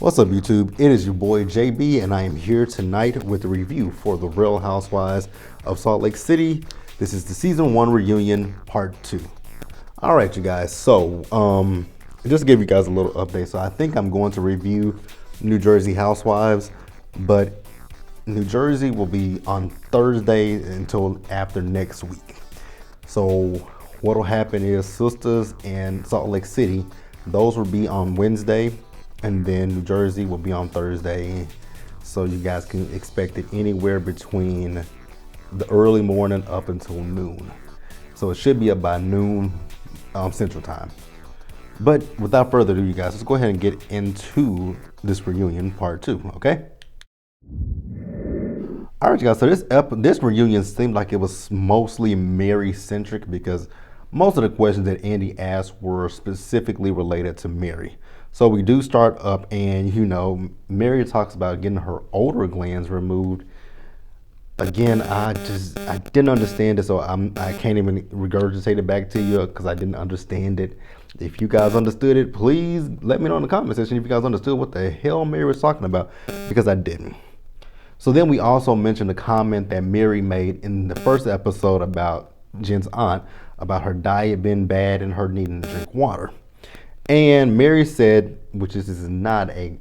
What's up, YouTube? It is your boy JB, and I am here tonight with a review for The Real Housewives of Salt Lake City. This is the season 1 reunion, part 2. All right, you guys. So, just to give you guys a little update. So, I think I'm going to review New Jersey Housewives, but New Jersey will be on Thursday until after next week. So, what'll happen is Sisters and Salt Lake City, those will be on Wednesday. And then New Jersey will be on Thursday. So you guys can expect it anywhere between the early morning up until noon. So it should be up by noon Central Time. But without further ado, you guys, let's go ahead and get into this reunion part 2, okay? All right, you guys, so this reunion seemed like it was mostly Mary-centric because most of the questions that Andy asked were specifically related to Mary. So we do start up, and Mary talks about getting her older glands removed. Again, I didn't understand it, so I can't even regurgitate it back to you because I didn't understand it. If you guys understood it, please let me know in the comment section if you guys understood what the hell Mary was talking about, because I didn't. So then we also mentioned a comment that Mary made in the first episode about Jen's aunt, about her diet being bad and her needing to drink water. And Mary said, this is not a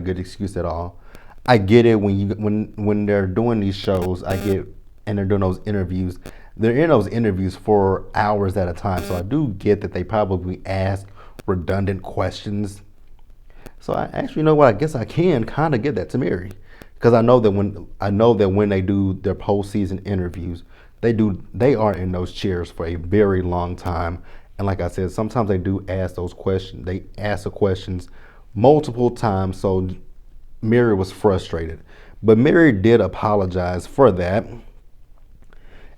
good excuse at all. I get it when they're doing these shows, and they're doing those interviews. They're in those interviews for hours at a time. So I do get that they probably ask redundant questions. So I guess I can kind of give that to Mary, because I know that when they do their postseason interviews, they are in those chairs for a very long time. And like I said, sometimes they do ask those questions. They ask the questions multiple times. So Mary was frustrated. But Mary did apologize for that.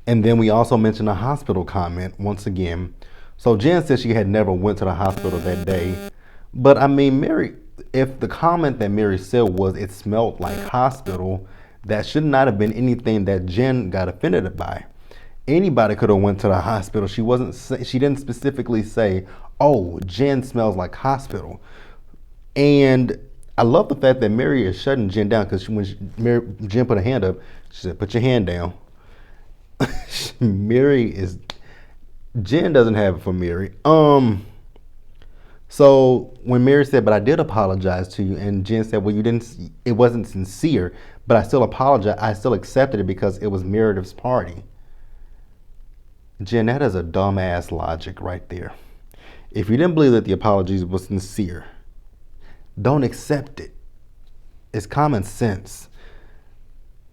And then we also mentioned a hospital comment once again. So Jen said she had never went to the hospital that day. But Mary, if the comment that Mary said was it smelled like hospital, that should not have been anything that Jen got offended by. Anybody could have went to the hospital. She didn't specifically say, "Oh, Jen smells like hospital." And I love the fact that Mary is shutting Jen down, because when Jen put her hand up, she said, "Put your hand down." Jen doesn't have it for Mary. So when Mary said, "But I did apologize to you," and Jen said, "Well, it wasn't sincere, but I still apologize. I still accepted it because it was Meredith's party." Jen, that is a dumbass logic right there. If you didn't believe that the apologies was sincere, don't accept it. It's common sense.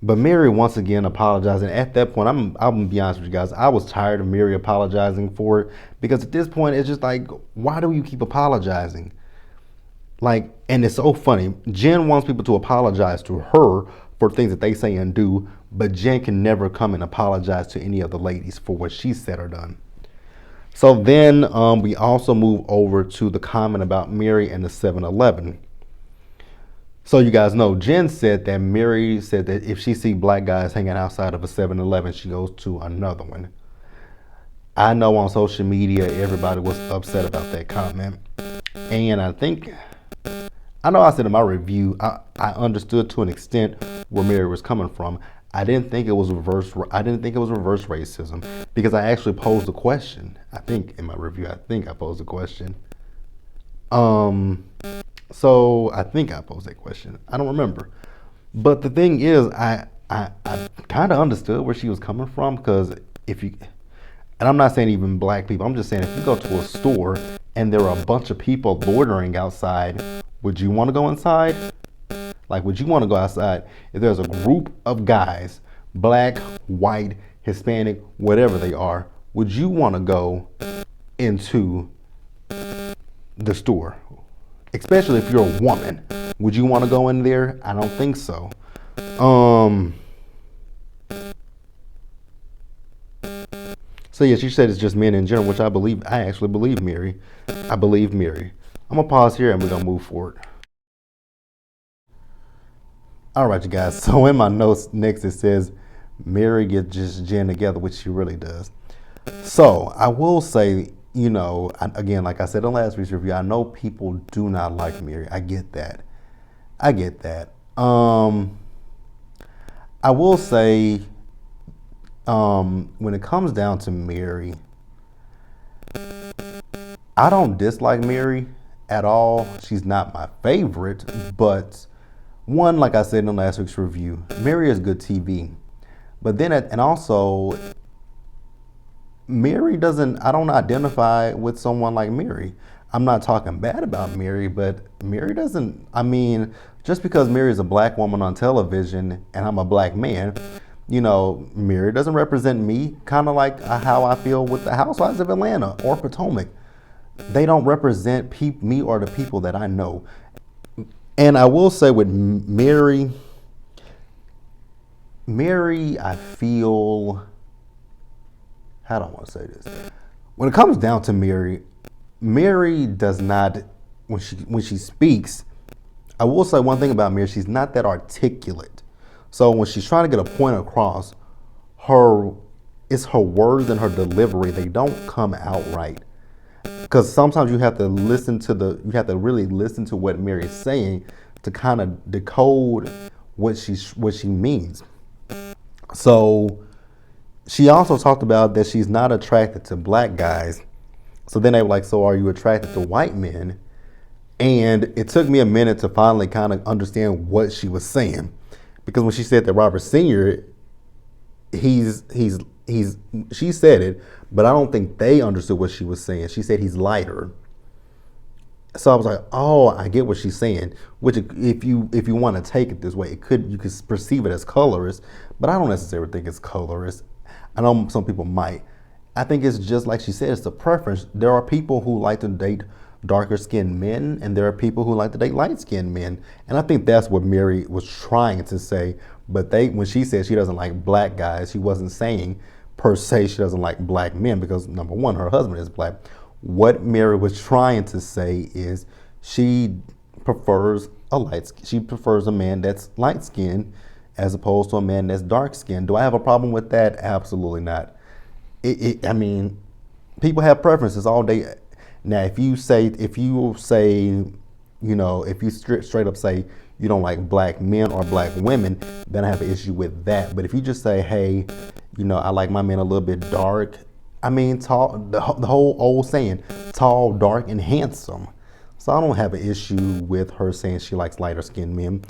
But Mary once again apologized, and at that point, I'm gonna be honest with you guys, I was tired of Mary apologizing for it, because at this point it's just like, why do you keep apologizing? And it's so funny. Jen wants people to apologize to her for things that they say and do, but Jen can never come and apologize to any of the ladies for what she said or done. So then we also move over to the comment about Mary and the 7-Eleven. So you guys know, Jen said that Mary said that if she see black guys hanging outside of a 7-Eleven, she goes to another one. I know on social media everybody was upset about that comment, and I know I said in my review, I understood to an extent where Mary was coming from. I didn't think it was reverse racism, because I actually posed a question. I think in my review, I posed a question. So I think I posed that question. I don't remember. But the thing is, I kind of understood where she was coming from, because and I'm not saying even black people, I'm just saying if you go to a store and there are a bunch of people loitering outside, would you want to go inside? Would you want to go outside if there's a group of guys, black, white, Hispanic, whatever they are, would you want to go into the store? Especially if you're a woman. Would you want to go in there? I don't think so. So yeah, she said it's just men in general, which I actually believe Mary. I believe Mary. I'm going to pause here and we're going to move forward. All right, you guys. So in my notes next it says Mary gets just Jen together, which she really does. So I will say again, like I said in last week's review, I know people do not like Mary. I get that. I get that. I will say, when it comes down to Mary, I don't dislike Mary at all. She's not my favorite, but one, like I said in last week's review, Mary is good TV. But then, and also, Mary doesn't, I don't identify with someone like Mary. I'm not talking bad about Mary, but Mary doesn't, just because Mary is a black woman on television and I'm a black man, Mary doesn't represent me, kind of like how I feel with the Housewives of Atlanta or Potomac. They don't represent me or the people that I know. And I will say with Mary, I feel, how do I want to say this? When it comes down to Mary does not, when she speaks, I will say one thing about Mary, she's not that articulate. So when she's trying to get a point across, it's her words and her delivery, they don't come out right. Because sometimes you have to really listen to what Mary is saying to kind of decode what she means. So she also talked about that she's not attracted to black guys. So then they were like, so are you attracted to white men? And it took me a minute to finally kind of understand what she was saying. Because when she said that Robert Sr., she said it, but I don't think they understood what she was saying. She said he's lighter. So I was like, oh, I get what she's saying. Which, if you want to take it this way, you could perceive it as colorist, but I don't necessarily think it's colorist. I know some people might. I think it's just like she said, it's a preference. There are people who like to date darker skinned men, and there are people who like to date light skinned men. And I think that's what Mary was trying to say. But when she said she doesn't like black guys, she wasn't saying per se she doesn't like black men, because number one, her husband is black. What Mary was trying to say is she prefers a man that's light skinned as opposed to a man that's dark skinned. Do I have a problem with that? Absolutely not. People have preferences all day. Now, if you straight up say you don't like black men or black women, then I have an issue with that. But if you just say, hey, I like my men a little bit dark, tall, the whole old saying, tall, dark, and handsome. So I don't have an issue with her saying she likes lighter skinned men.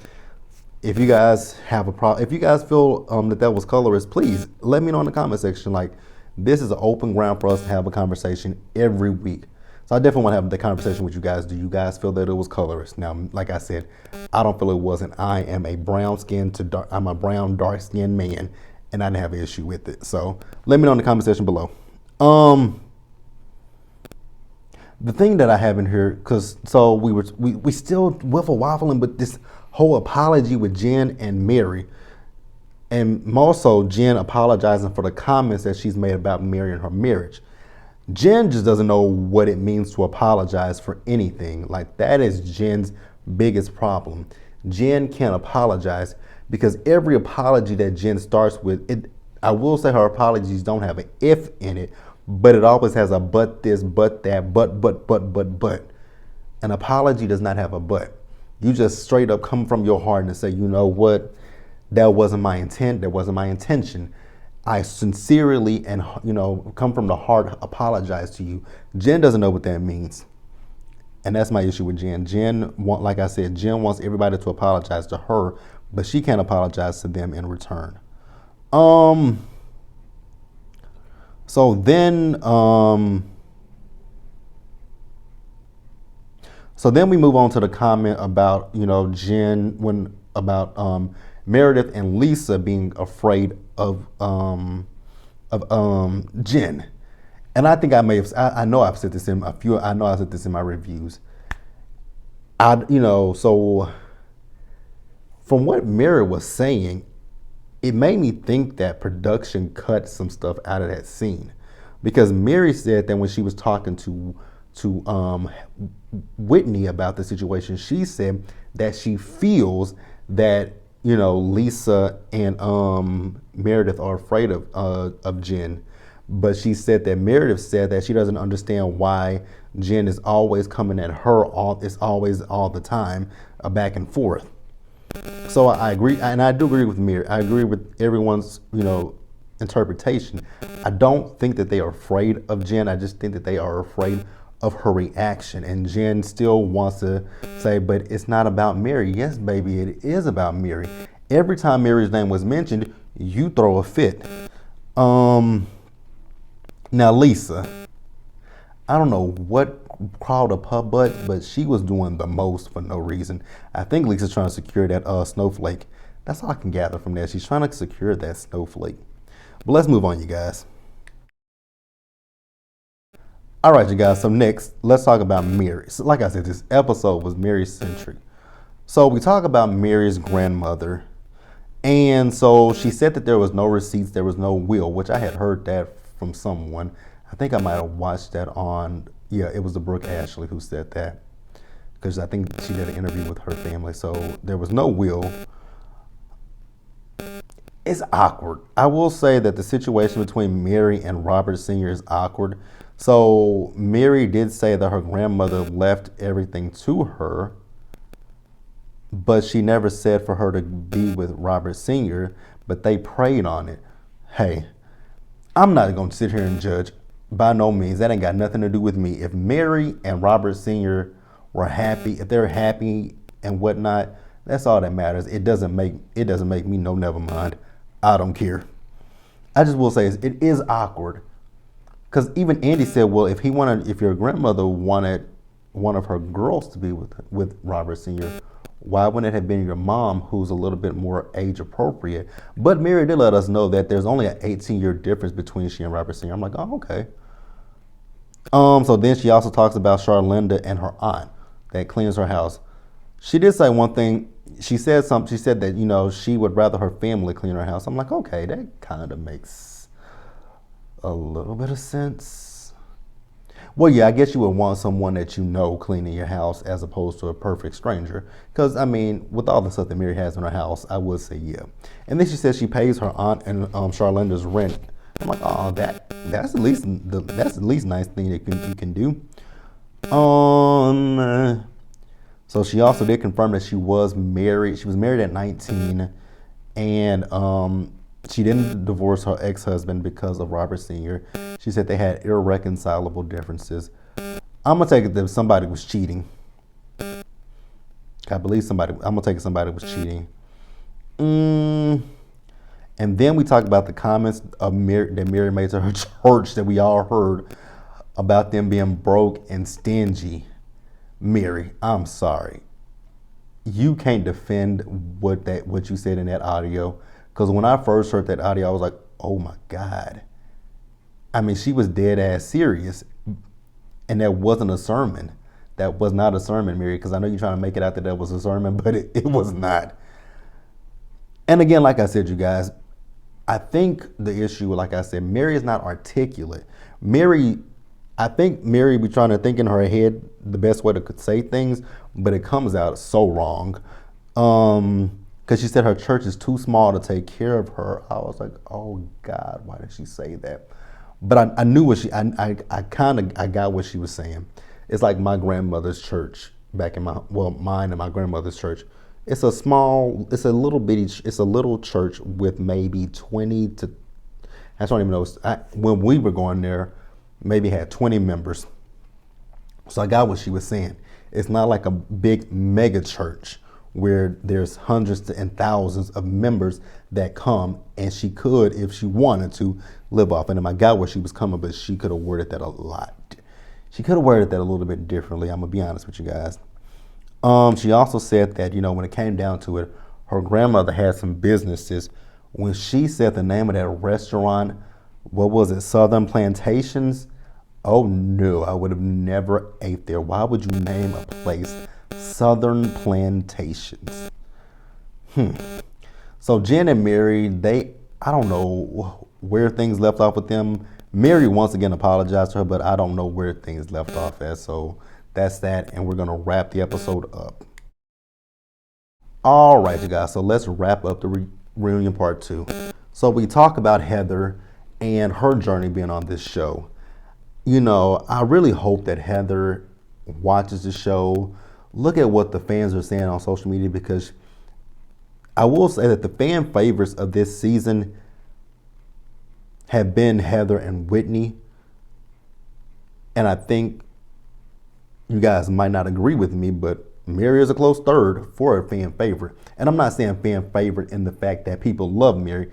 If you guys have a problem, if you guys feel that was colorist, please let me know in the comment section. Like, this is an open ground for us to have a conversation every week. So I definitely want to have the conversation with you guys. Do you guys feel that it was colorist? Now, like I said, I don't feel it wasn't. I am a I'm a brown, dark skinned man, and I didn't have an issue with it. So let me know in the comment section below. The thing that I have in here, so we still wiffle waffling with this whole apology with Jen and Mary, and more so Jen apologizing for the comments that she's made about Mary and her marriage. Jen just doesn't know what it means to apologize for anything. Like, that is Jen's biggest problem. Jen can't apologize because every apology that Jen starts with, I will say her apologies don't have an if in it, but it always has a but this, but that, but. An apology does not have a but. You just straight up come from your heart and say, you know what, that wasn't my intent, that wasn't my intention. I sincerely and come from the heart apologize to you. Jen doesn't know what that means. And that's my issue with Jen. Like I said, Jen wants everybody to apologize to her, but she can't apologize to them in return. So then we move on to the comment about, Jen, about Meredith and Lisa being afraid of Jen. And I think I know I've said this in my reviews. So from what Mary was saying, it made me think that production cut some stuff out of that scene, because Mary said that when she was talking to Whitney about the situation, she said that she feels that Lisa and Meredith are afraid of Jen, But she said that Meredith said that she doesn't understand why Jen is always coming at her it's always all the time, back and forth. So I agree, and I do agree with Mary. I agree with everyone's, interpretation. I don't think that they are afraid of Jen. I just think that they are afraid of her reaction. And Jen still wants to say, but it's not about Mary. Yes, baby, it is about Mary. Every time Mary's name was mentioned, you throw a fit. Now Lisa, I don't know what crawled up her butt, but she was doing the most for no reason. I think Lisa's trying to secure that snowflake. That's all I can gather from that. She's trying to secure that snowflake. But let's move on, you guys. All right, you guys. So next, let's talk about Mary. So like I said, this episode was Mary-centric. So we talk about Mary's grandmother. And so she said that there was no receipts, there was no will, which I had heard that from someone. I think I might have watched that on, it was the Brooke Ashley who said that. Because I think she did an interview with her family. So there was no will. It's awkward. I will say that the situation between Mary and Robert Sr. is awkward. So Mary did say that her grandmother left everything to her, but she never said for her to be with Robert Sr., but they prayed on it. Hey, I'm not going to sit here and judge. By no means. That ain't got nothing to do with me. If Mary and Robert Sr. were happy, if they're happy and whatnot, that's all that matters. It doesn't make me no never mind. I don't care. I just will say it is awkward. Because even Andy said, well, if your grandmother wanted one of her girls to be with Robert Sr., why wouldn't it have been your mom, who's a little bit more age appropriate? But Mary did let us know that there's only an 18-year difference between she and Robert Sr. I'm like, oh, okay. So then she also talks about Charlinda and her aunt that cleans her house. She did say one thing. She said that, she would rather her family clean her house. I'm like, okay, that kind of makes a little bit of sense. Well, yeah, I guess you would want someone that you know cleaning your house as opposed to a perfect stranger. Because, I mean, with all the stuff that Mary has in her house, I would say yeah. And then she says she pays her aunt and Charlinda's rent. I'm like, oh, that's at least nice thing that you can do. So she also did confirm that she was married. She was married at 19, and she didn't divorce her ex-husband because of Robert Sr. She said they had irreconcilable differences. I'm gonna take it that somebody was cheating. I believe somebody. I'm gonna take it somebody was cheating. And then we talk about the comments of that Mary made to her church that we all heard about them being broke and stingy. Mary, I'm sorry. You can't defend what you said in that audio. Because when I first heard that audio, I was like, oh my God. I mean, she was dead ass serious. And that wasn't a sermon. That was not a sermon, Mary, because I know you're trying to make it out that was a sermon, but it was not. And again, like I said, you guys, I think the issue, like I said, Mary is not articulate. I think Mary be trying to think in her head the best way to say things, but it comes out so wrong. Because she said her church is too small to take care of her. I was like, oh God, why did she say that? But I knew I got what she was saying. It's like my grandmother's church back in mine and my grandmother's church. It's a little church with maybe 20 to, I don't even know, when we were going there, maybe had 20 members. So I got what she was saying. It's not like a big mega church where there's hundreds and thousands of members that come, and she could, if she wanted to, live off of them. I got where she was coming, but she could have worded that a lot. She could have worded that a little bit differently. I'm gonna be honest with you guys. She also said that, when it came down to it, her grandmother had some businesses. When she said the name of that restaurant, what was it, Southern Plantations? Oh no, I would have never ate there. Why would you name a place Southern Plantations? So Jen and Mary, I don't know where things left off with them. Mary once again apologized to her, but I don't know where things left off at. So that's that, and we're gonna wrap the episode up. All right, you guys, so let's wrap up the reunion part 2. So we talk about Heather and her journey being on this show. I really hope that Heather watches the show. Look at what the fans are saying on social media, because I will say that the fan favorites of this season have been Heather and Whitney. And I think you guys might not agree with me, but Mary is a close third for a fan favorite. And I'm not saying fan favorite in the fact that people love Mary.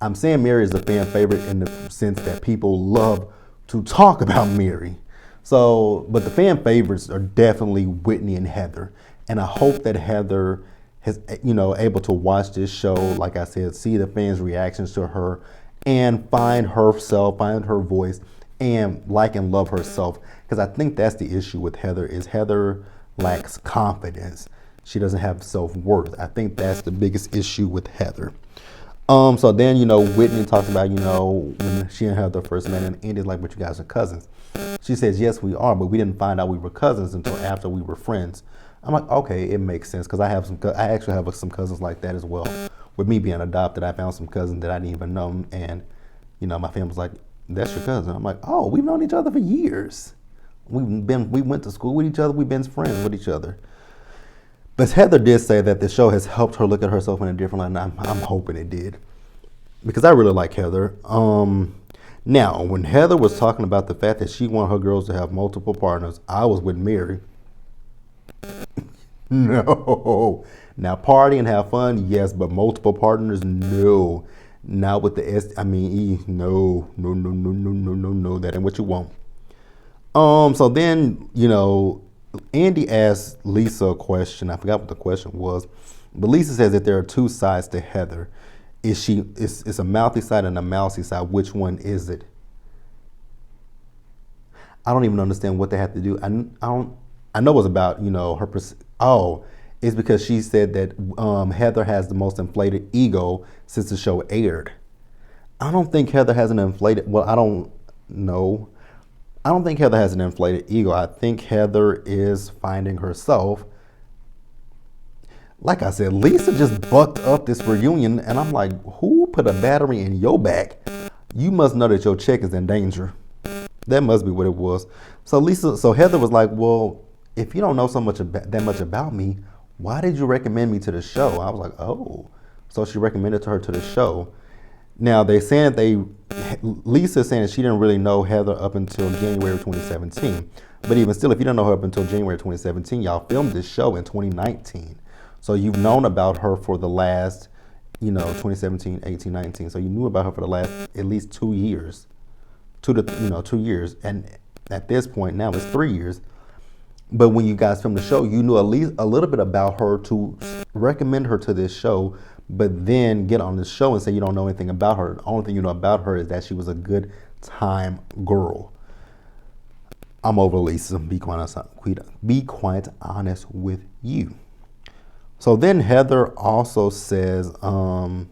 I'm saying Mary is a fan favorite in the sense that people love to talk about Mary. So, but the fan favorites are definitely Whitney and Heather. And I hope that Heather is, able to watch this show, like I said, see the fans' reactions to her, and find herself, find her voice, and like and love herself. Because I think that's the issue with Heather, is Heather lacks confidence. She doesn't have self-worth. I think that's the biggest issue with Heather. So then, Whitney talks about, when she and Heather first met, and ended like, but you guys are cousins. She says, yes, we are, but we didn't find out we were cousins until after we were friends. I'm like, okay, it makes sense, because I actually have some cousins like that as well. With me being adopted, I found some cousins that I didn't even know, and my family was like, that's your cousin. I'm like, oh, we've known each other for years. We went to school with each other. We've been friends with each other. But Heather did say that the show has helped her look at herself in a different light, and I'm hoping it did, because I really like Heather. Now, when Heather was talking about the fact that she wanted her girls to have multiple partners, I was with Mary. No. Now, party and have fun, yes, but multiple partners, no. Not with the no, that ain't what you want. So then, Andy asked Lisa a question. I forgot what the question was, but Lisa says that there are two sides to Heather. It's a mouthy side and a mousy side. Which one is it? I don't even understand what they have to do. I know it was about, her. It's because she said that Heather has the most inflated ego since the show aired. I don't think Heather has an inflated. Well, I don't know. I don't think Heather has an inflated ego. I think Heather is finding herself. Like I said, Lisa just bucked up this reunion, and I'm like, who put a battery in your back? You must know that your check is in danger. That must be what it was. So Heather was like, well, if you don't know that much about me, why did you recommend me to the show? I was like, oh. So she recommended her to the show. Now, Lisa is saying that she didn't really know Heather up until January 2017. But even still, if you don't know her up until January 2017, y'all filmed this show in 2019. So you've known about her for the last, 2017, 18, 19. So you knew about her for the last at least 2 years. 2 years. And at this point now, it's 3 years. But when you guys filmed the show, you knew at least a little bit about her to recommend her to this show, but then get on this show and say you don't know anything about her. The only thing you know about her is that she was a good time girl. I'm over Lisa. Be quite honest with you. So then Heather also says that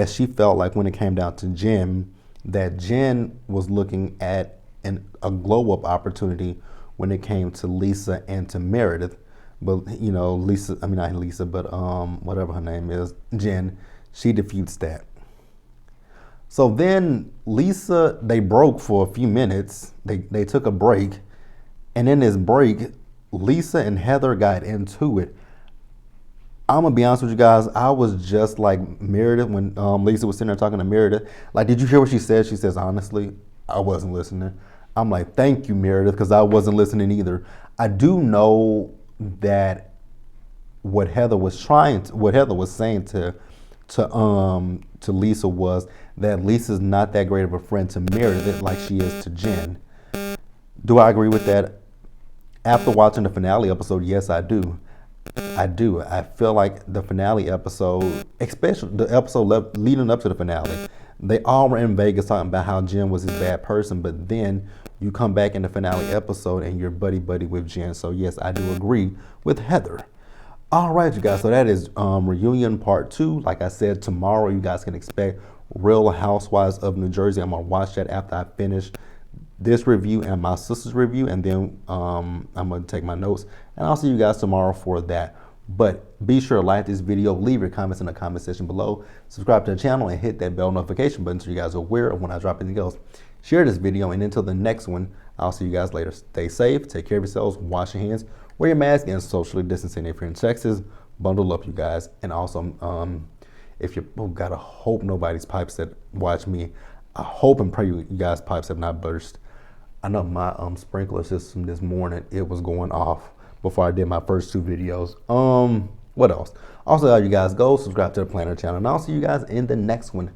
she felt like when it came down to Jen, that Jen was looking at a glow-up opportunity when it came to Lisa and to Meredith. But, not Lisa, but whatever her name is, Jen, she defeats that. So then Lisa, they broke for a few minutes. They took a break. And in this break, Lisa and Heather got into it. I'm going to be honest with you guys. I was just like Meredith when Lisa was sitting there talking to Meredith. Like, did you hear what she said? She says, honestly, I wasn't listening. I'm like, thank you, Meredith, because I wasn't listening either. I do know that what Heather was saying to Lisa was that Lisa's not that great of a friend to Meredith like she is to Jen. Do I agree with that? After watching the finale episode, yes, I do. I feel like the finale episode, especially the episode leading up to the finale, they all were in Vegas talking about how Jen was this bad person, but then you come back in the finale episode and you're buddy-buddy with Jen. So yes, I do agree with Heather. All right, you guys, so that is Reunion Part 2. Like I said, tomorrow you guys can expect Real Housewives of New Jersey. I'm going to watch that after I finish this review and my sister's review, and then I'm going to take my notes, and I'll see you guys tomorrow for that. But be sure to like this video, leave your comments in the comment section below, subscribe to the channel, and hit that bell notification button so you guys are aware of when I drop anything else. Share this video, and until the next one, I'll see you guys later. Stay safe, take care of yourselves, wash your hands, wear your mask, and socially distancing. If you're in Texas, bundle up, you guys. And also, if you're, oh God, I hope nobody's pipes that watch me, I hope and pray you guys' pipes have not burst. I know my sprinkler system this morning, it was going off before I did my first 2 videos. What else? Also, how you guys go, subscribe to the Planner channel, and I'll see you guys in the next one.